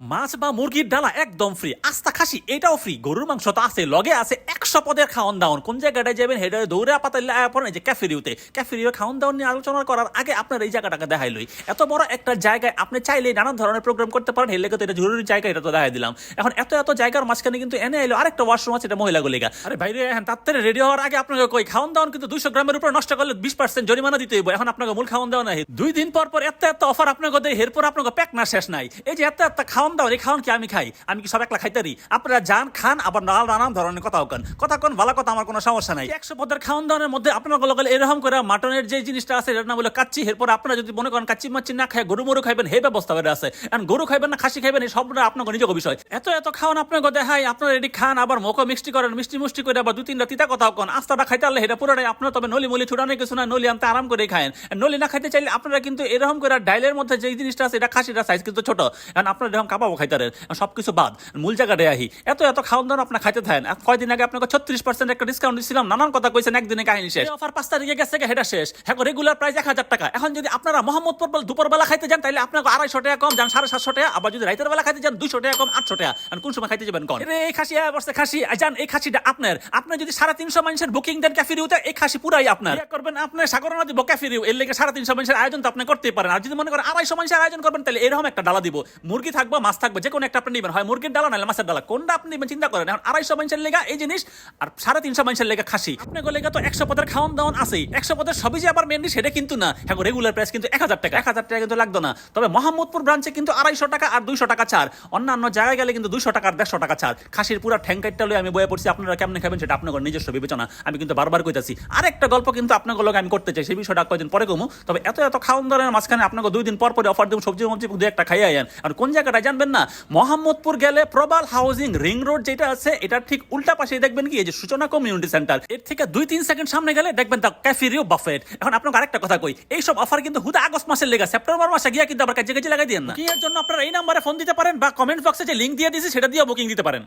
মাছ বা মুরগির ডালা একদম ফ্রি, আস্তা খাসি এটাও ফ্রি, গরুর মাংস তো আছে, লগে আছে 100 পদের খাওয়ান দাওয়ান। কোন জায়গাটায় যাবেন হেডে দৌড়ে পাতালে পড়েন যে ক্যাফেরিওতে খাওয়ান দাওয়ান নিয়ে আলোচনা করার আগে আপনার এই জায়গাটাকে দেখাইলই। এত বড় একটা জায়গায় আপনি চাইলেই নানান ধরনের প্রোগ্রাম করতে পারেন, হেলে তো এটা জরুরি জায়গা, এটা তো দেখাই দিলাম। এখন এত জায়গার মাঝখানে কিন্তু এনে এলো আরেকটা ওয়াশরুম আছে, এটা মহিলা গলিগা। আরে ভাইরে এখন তাড়াতাড়ি রেডি হওয়ার আগে আপনাকে কই খাওয়ান দাওয়ান কিন্তু 200 গ্রামের উপরে নষ্ট করলে 20% জরিমানা দিতে হইব। এখন আপনাকে মূল খাওয়ান দাওয়া নাই, 2 দিন পর পর এত অফার আপনাকে দেয়, এরপর আপনাকে প্যাক না শেষ নাই। এই যে এত খাওয়ান দাওয়ান, এই খাওয়ান কি আমি খাই? আমি কি সব একলা খাইতারি? আপনারা যান খান, আবার নানান ধরনের কথা কোন ভালো কথা, আমার কোনো সমস্যা নাই। 100 পদের খাওয়ান দাওয়ানের মধ্যে আপনার গলে এরকম করে মাটনের যে জিনিসটা আছে এটার নাম হলো কাচ্চি। এরপর আপনারা যদি মনে করেন কাচ্চি মাচ্চি না খায় গরু মরু খাইবেন, হে ব্যবস্থা করে আছে। এখন গরু খাইবেন না খাসি খাইবেন, এই সবটা আপনার নিজের বিষয়। এত খাওয়ান আপনাকে দেখাই, আপনারা এটি খান, আবার মুখো মিষ্টি করেন, মিষ্টি করে আবার 2-3টা তিতা কথা কোন। আস্তাটা খাইতে পারলে এটা পুরোটাই আপনার, তবে নলি মলি ছুটানো কিছু না, নলি আনতে আরাম করে খায়েন। নলি না খাইতে চাইলে আপনারা কিন্তু এরকম করে ডাইলের মধ্যে যে জিনিসটা আছে এটা খাসিটা সাইজ কিন্তু ছোট, এখন আপনারা এরকম কাবাবো খাইতারেন। সবকিছু বাদ, মূল জায়গাটায় আহি। এত খাওয়ান দাওয়ান আপনার খাইতে থাকেন। কয়দিন আগে আপনাকে 36% একটা ডিসকাউন্ট দিচ্ছিলাম, নানান কথা কইছেন, একদিনে কাহিনী শেষ। অফার 5 তারিখে গেছে, হেটা শেষ। হ্যাঁ, রেগুলার প্রাইস 1000 টাকা। এখন যদি আপনারা মোহাম্মদপুর দুপুরবেলা খাইতে যান তাহলে আপনাকে 250 টাকা কম, যান 750 টাকা। আবার যদি রাতের বেলা খাইতে যান 200 টাকা কম, 800 টাকা। আর কোন সময় খাইতে যাবেন কোন? এই খাসি বসে খাসি যান, এই খাসিটা আপনার। আপনি যদি 350 মানুষের বুকিং দেন ক্যাফেরিওতে, এই খাসি পুরাই আপনার। করবেন আপনি সাগর নদী ক্যাফেরিও, এর লেগে 350 মানুষের আয়োজন তো আপনি করতেই পারেন। আর যদি মনে করেন 250 মানুষের আয়োজন করবেন, তাহলে এরকম একটা ডালা দিব, মুরগি থাকবে মাছ থাকবে, যে কোনো একটা আপনি নেবেন, হয় মুরগির ডালা নাহলে মাছের ডালা, কোনটা আপনি নেবেন চিন্তা করেন। এখন 250 মানুষের লেগা এই জিনিস, আর 350 মানুষের লেগা খাসি। আপনার লেগা তো 100 পদের খাওয়ান দাওয়ান আছেই। 100 পদের সবই যে আবার মেনলি সেটা কিন্তু না। হ্যাঁ, রেগুলার প্রাইস কিন্তু 1000 টাকা। 1000 টাকা কিন্তু লাগতো না, তবে মোহাম্মদপুর ব্রাঞ্চে কিন্তু 250 টাকা আর 200 টাকা ছাড়। অন্যান্য জায়গায় গেলে কিন্তু 200 টাকা আর 150 টাকা ছাড়। খাসির পুরো ঠ্যাঙ্কাইটটা লয়ে আমি বয়ে পড়ছি, আপনারা কেমনে খাবেন সেটা আপনাদের নিজস্ব বিবেচনা। আমি কিন্তু বারবার কইতাছি। আরেকটা গল্প কিন্তু আপনাদের লগে আমি করতে চাই, সেই বিষয়টা কয়েকদিন পরে কমু। তবে এত খাওয়ান দাওয়ানের মাঝখানে আপনাকে 2 দিন পর পরে অফার দেব, সবজি মবজি 2-1টা খাইয়ে আইন। আর কোন জায়গাটা জানবেন না? মোহাম্মদপুর গেলে প্রবাল হাউজিং রিং রোড যেটা আছে, এটা ঠিক উল্টা পাশে দেখবেন কি এই যে সূচনা কমিউনিটি সেন্টার, এর থেকে 2-3 সেকেন্ড সামনে গেলে দেখবেন দা ক্যাফেরিও বাফেট। এখন আপনাকে আরেকটা কথা কই, এই সব অফার কিন্তু হুদা আগস্ট মাসের লেগা, সেপ্টেম্বর মাসে গিয়া কিন্তু আবার কাজে লাগাই দেন না। কি এর জন্য আপনারা এই নম্বরে ফোন দিতে পারেন বা কমেন্ট বক্সে যে লিংক দিয়ে দিয়েছি সেটা দিয়ে বুকিং দিতে পারেন।